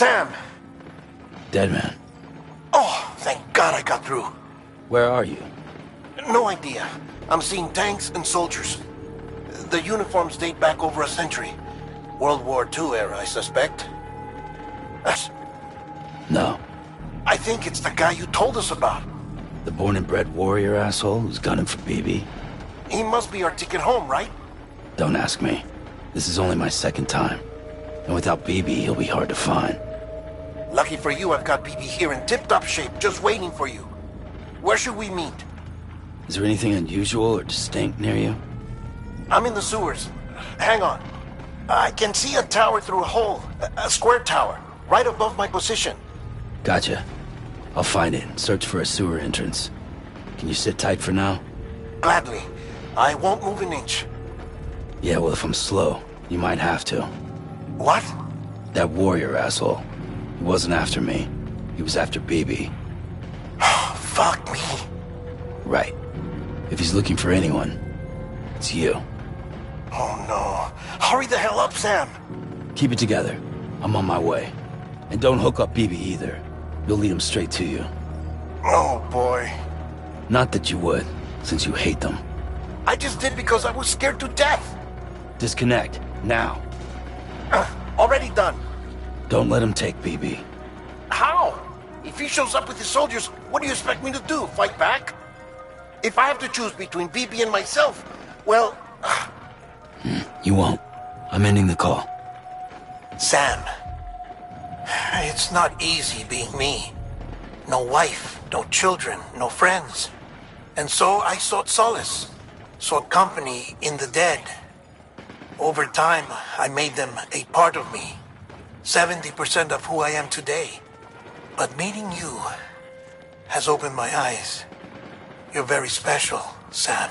Sam! Dead man. Oh, thank God I got through. Where are you? No idea. I'm seeing tanks and soldiers. The uniforms date back over a century. World War II era, I suspect. No. I think it's the guy you told us about. The born and bred warrior asshole who's gunning for BB? He must be our ticket home, right? Don't ask me. This is only my second time. And without BB, he'll be hard to find. Lucky for you, I've got BB here in tip-top shape, just waiting for you. Where should we meet? Is there anything unusual or distinct near you? I'm in the sewers. Hang on. I can see a tower through a hole. A square tower, right above my position. Gotcha. I'll find it and search for a sewer entrance. Can you sit tight for now? Gladly. I won't move an inch. Yeah, well, if I'm slow, you might have to. What? That warrior asshole. He wasn't after me. He was after BB. Fuck me. Right. If he's looking for anyone, it's you. Oh no. Hurry the hell up, Sam. Keep it together. I'm on my way. And don't hook up BB either. You'll lead him straight to you. Oh boy. Not that you would, since you hate them. I just did because I was scared to death. Disconnect, now. Already done. Don't let him take BB. How? If he shows up with his soldiers, what do you expect me to do? Fight back? If I have to choose between BB and myself, well... You won't. I'm ending the call. Sam. It's not easy being me. No wife, no children, no friends. And so I sought solace. Sought company in the dead. Over time, I made them a part of me. 70% of who I am today. But meeting you has opened my eyes. You're very special, Sam.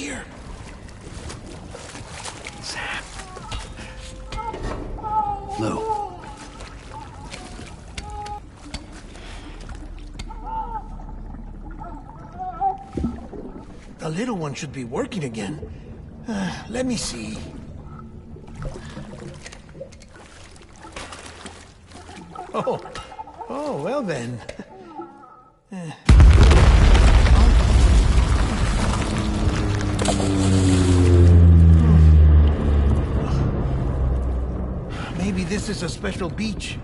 here. Sam. Lou. The little one should be working again. Let me see. Oh, well then. Maybe this is a special beach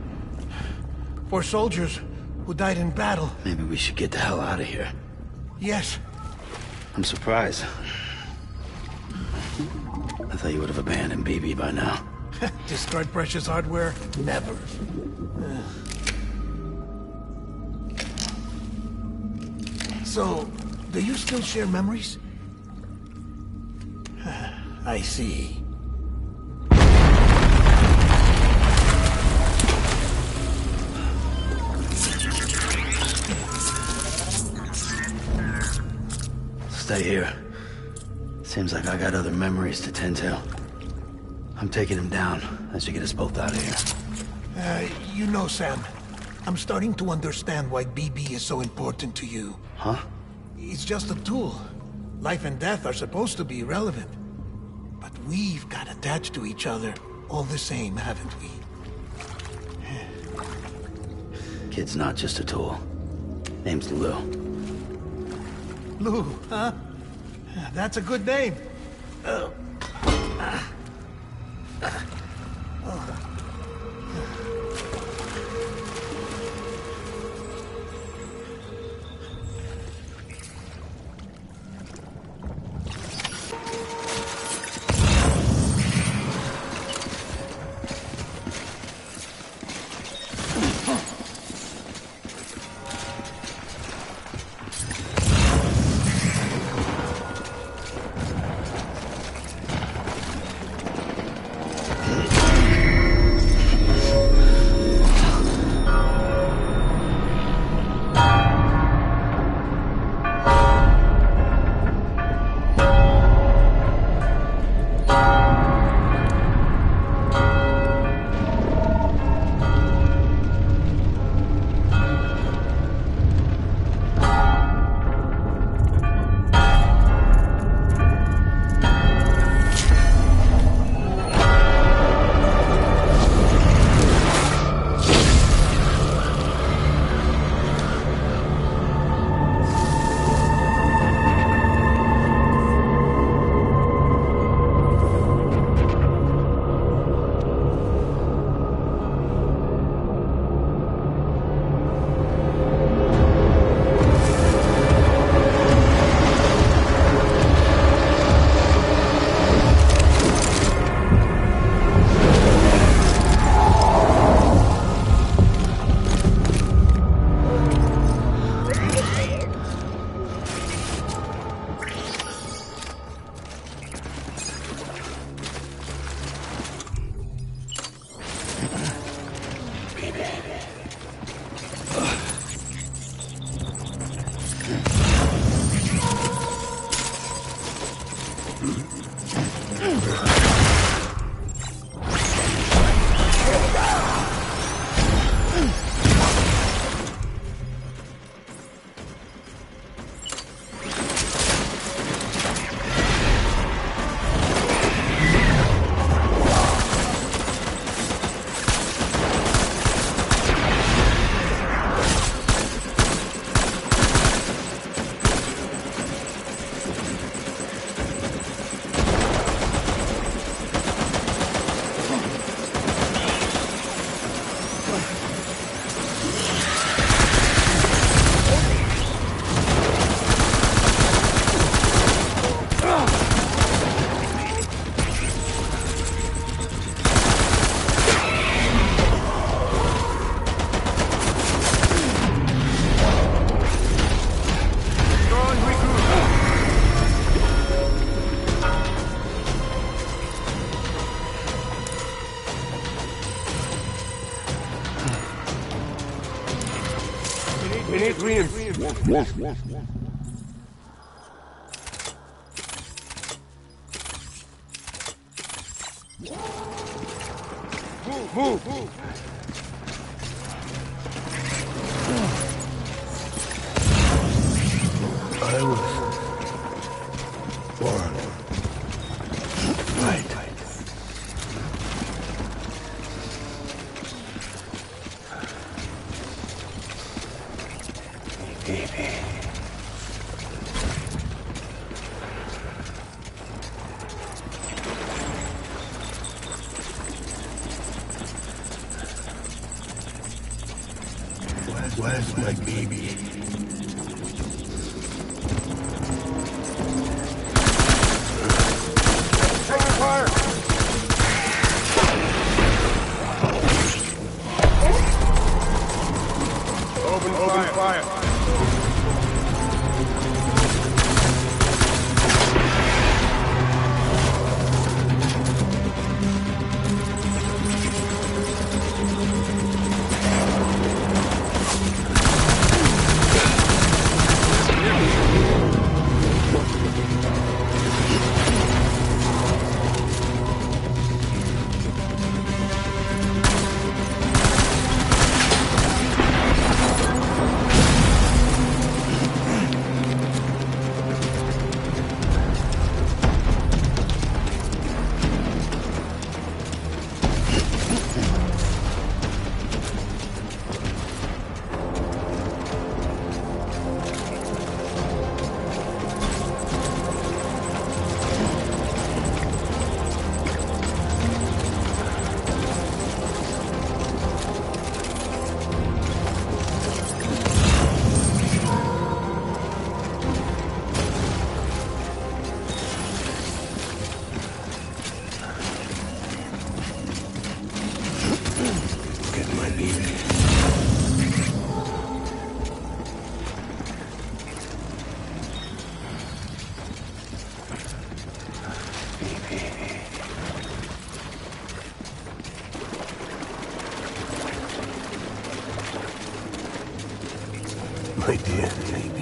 for soldiers who died in battle. Maybe we should get the hell out of here. Yes. I'm surprised. I thought you would have abandoned BB by now. Destroyed precious hardware? Never. So, do you still share memories? I see. Stay here. Seems like I got other memories to tend to. I'm taking him down. That should get us both out of here. You know, Sam, I'm starting to understand why BB is so important to you. Huh? It's just a tool. Life and death are supposed to be irrelevant. But we've got attached to each other all the same, haven't we? Kid's not just a tool. Name's Lou. Lou, huh? That's a good name. We need reinforcements. Move! I was born right. Baby. Where's my baby? Taking fire! Open fire! My dear baby.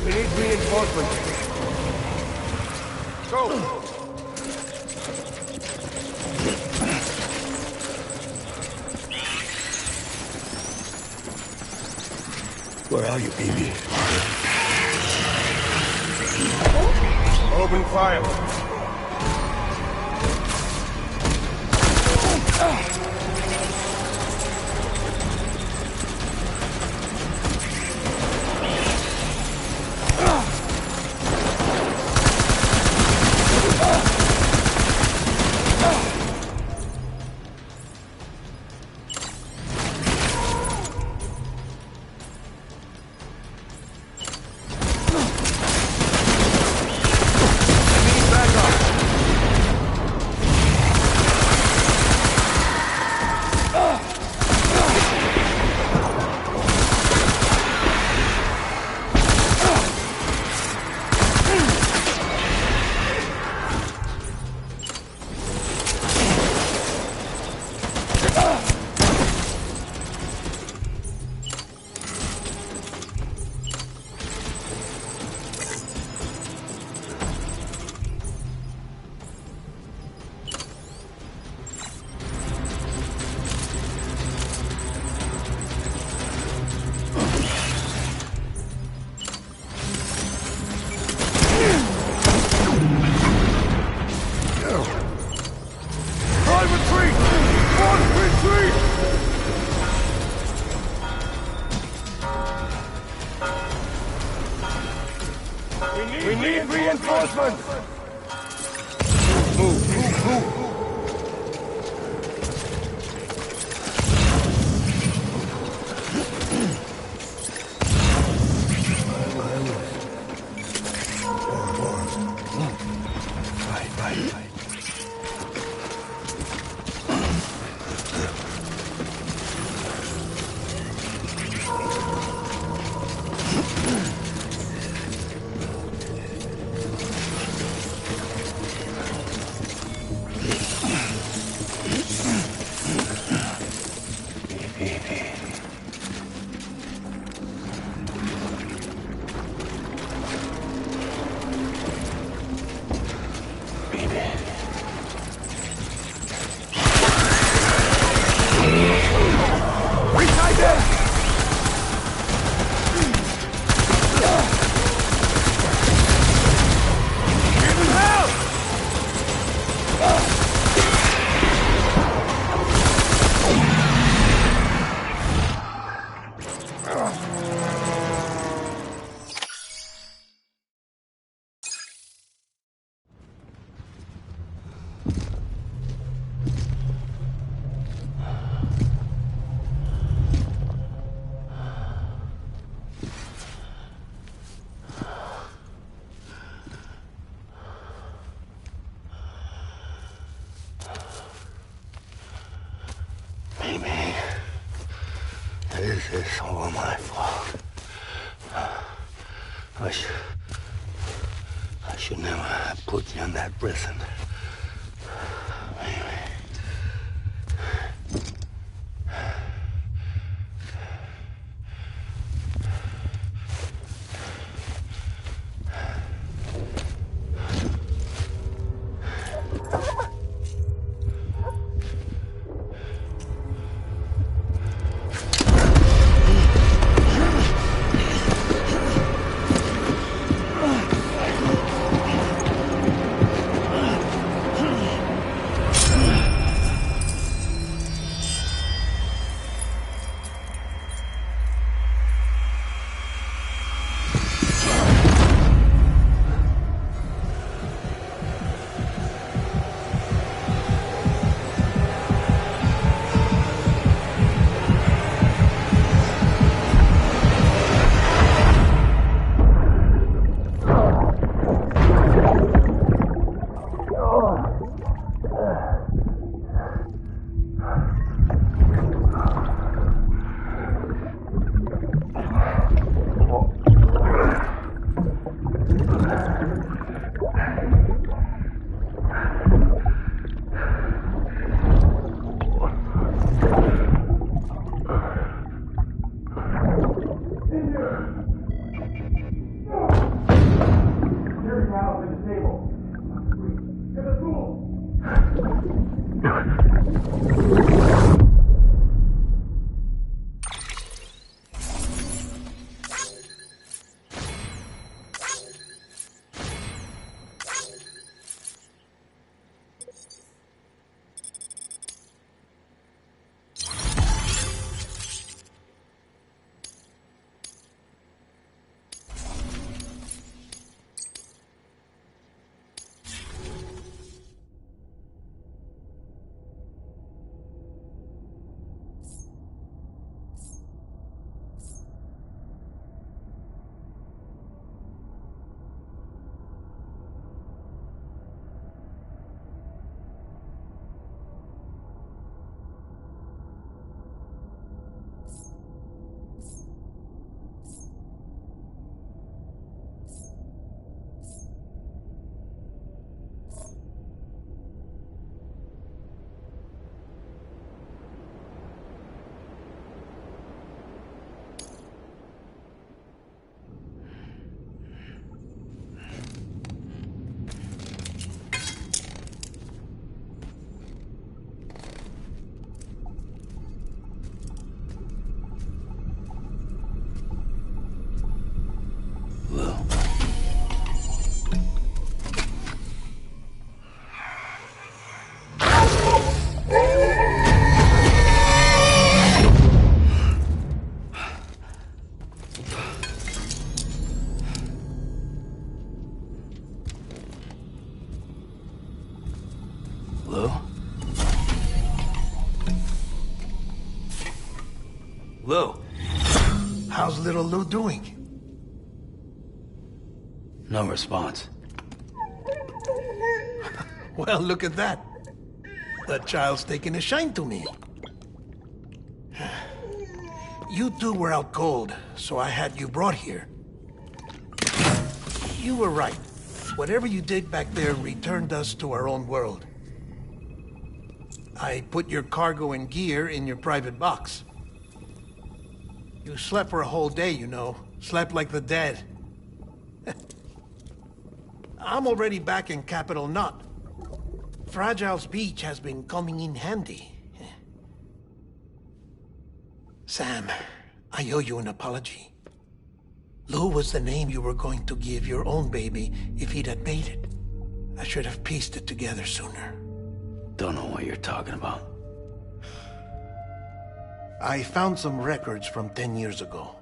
We need reinforcements. Go! Where are you, baby? Open fire! We need reinforcements! Move. Right. Maybe this is all my fault. I should never have put you in that prison. Maybe. little Lou doing? No response. Well, look at that. The child's taking a shine to me. You two were out cold, so I had you brought here. You were right. Whatever you did back there returned us to our own world. I put your cargo and gear in your private box. You slept for a whole day, you know. Slept like the dead. I'm already back in Capital Knot. Fragile's beach has been coming in handy. Sam, I owe you an apology. Lou was the name you were going to give your own baby if he'd had made it. I should have pieced it together sooner. Don't know what you're talking about. I found some records from 10 years ago.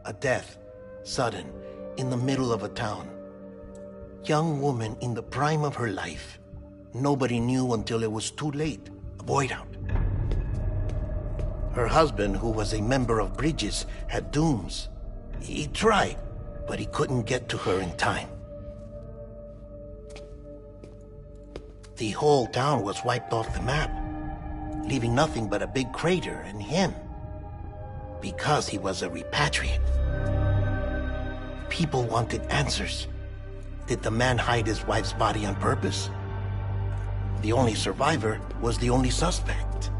A death, sudden, in the middle of a town. Young woman in the prime of her life. Nobody knew until it was too late. A void out. Her husband, who was a member of Bridges, had dooms. He tried, but he couldn't get to her in time. The whole town was wiped off the map, leaving nothing but a big crater and him. Because he was a repatriate. People wanted answers. Did the man hide his wife's body on purpose? The only survivor was the only suspect.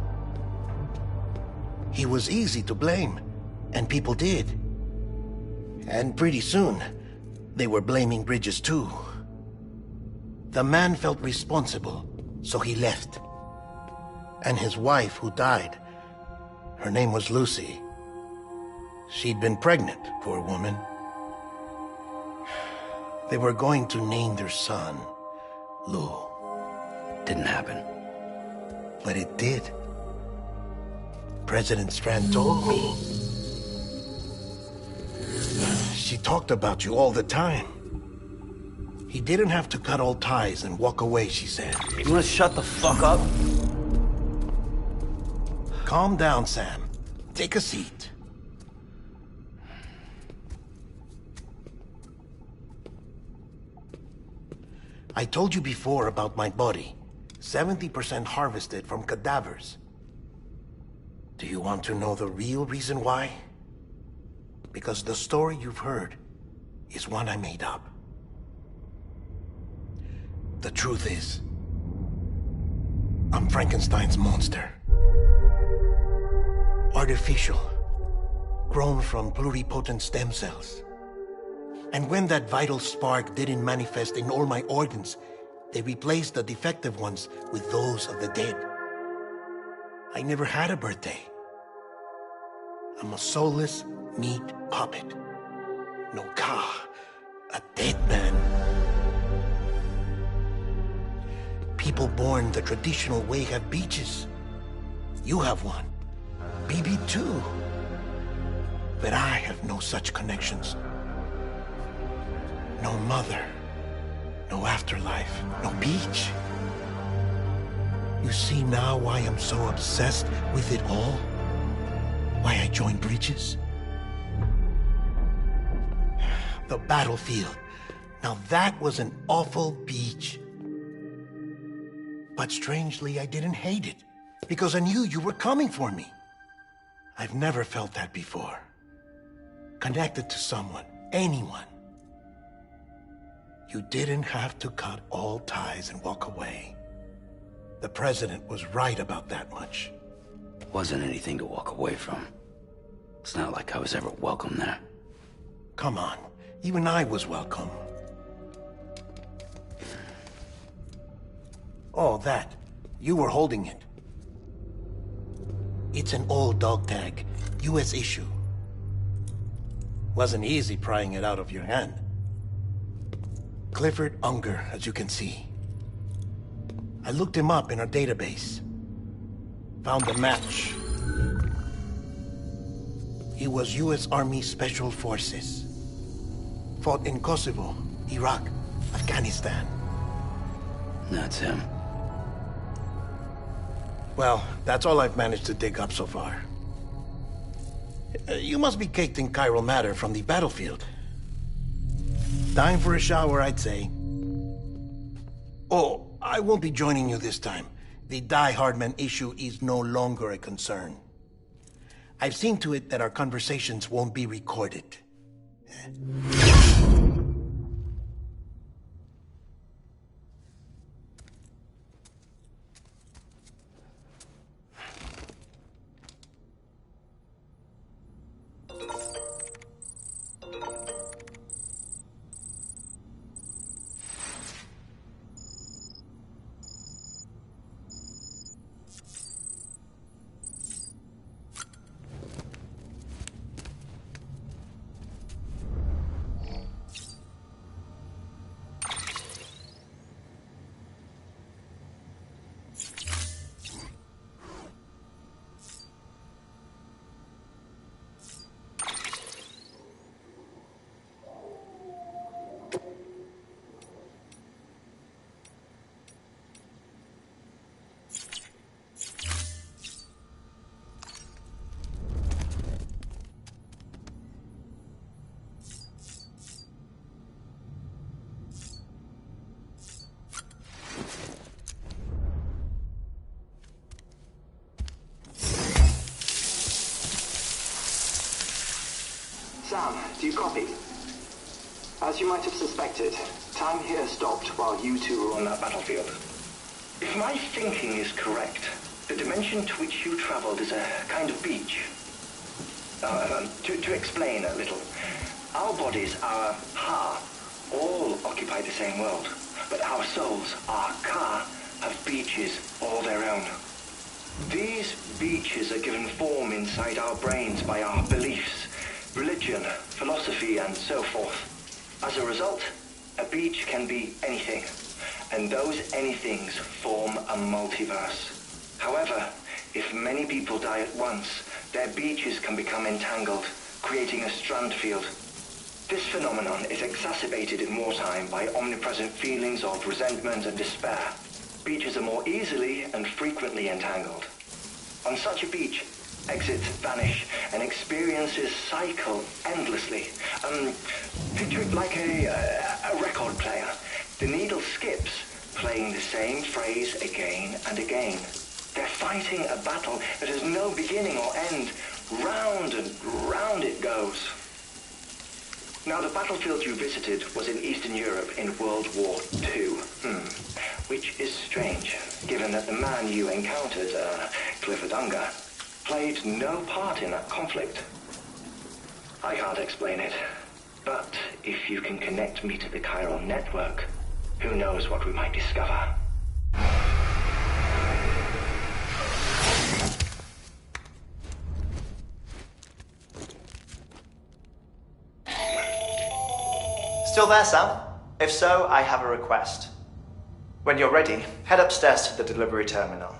He was easy to blame, and people did. And pretty soon, they were blaming Bridges too. The man felt responsible, so he left. And his wife, who died, her name was Lucy. She'd been pregnant, poor woman. They were going to name their son Lou. Didn't happen. But it did. President Strand told me. She talked about you all the time. He didn't have to cut all ties and walk away, she said. You wanna shut the fuck up? Calm down, Sam. Take a seat. I told you before about my body. 70% harvested from cadavers. Do you want to know the real reason why? Because the story you've heard is one I made up. The truth is, I'm Frankenstein's monster. Artificial, grown from pluripotent stem cells. And when that vital spark didn't manifest in all my organs, they replaced the defective ones with those of the dead. I never had a birthday. I'm a soulless meat puppet. No car, a dead man. People born the traditional way have beaches. You have one. BB too. But I have no such connections. No mother. No afterlife. No beach. You see now why I'm so obsessed with it all? Why I joined Bridges? The battlefield. Now that was an awful beach. But strangely, I didn't hate it. Because I knew you were coming for me. I've never felt that before. Connected to someone, anyone. You didn't have to cut all ties and walk away. The president was right about that much. Wasn't anything to walk away from. It's not like I was ever welcome there. Come on, even I was welcome. Oh, that. You were holding it. It's an old dog tag, US issue. Wasn't easy prying it out of your hand. Clifford Unger, as you can see. I looked him up in our database. Found a match. He was US Army Special Forces. Fought in Kosovo, Iraq, Afghanistan. That's him. Well, that's all I've managed to dig up so far. You must be caked in chiral matter from the battlefield. Time for a shower, I'd say. Oh, I won't be joining you this time. The Die Hardman issue is no longer a concern. I've seen to it that our conversations won't be recorded. Sam, do you copy? As you might have suspected, time here stopped while you two were on that battlefield. If my thinking is correct, the dimension to which you traveled is a kind of beach. To explain a little, our bodies, our ha, all occupy the same world, but our souls, our ka, have beaches all their own. These beaches are given form inside our brains by our beliefs, religion, philosophy, and so forth. As a result, a beach can be anything, and those anythings form a multiverse. However, if many people die at once, their beaches can become entangled, creating a strand field. This phenomenon is exacerbated in wartime by omnipresent feelings of resentment and despair. Beaches are more easily and frequently entangled. On such a beach, exits vanish and experiences cycle endlessly. Picture it like a record player. The needle skips, playing the same phrase again and again. They're fighting a battle that has no beginning or end. Round and round it goes. Now, the battlefield you visited was in Eastern Europe in World War II. Which is strange, given that the man you encountered, Clifford Unger, played no part in that conflict. I can't explain it, but if you can connect me to the chiral network, who knows what we might discover. Still there, Sam? If so, I have a request. When you're ready, head upstairs to the delivery terminal.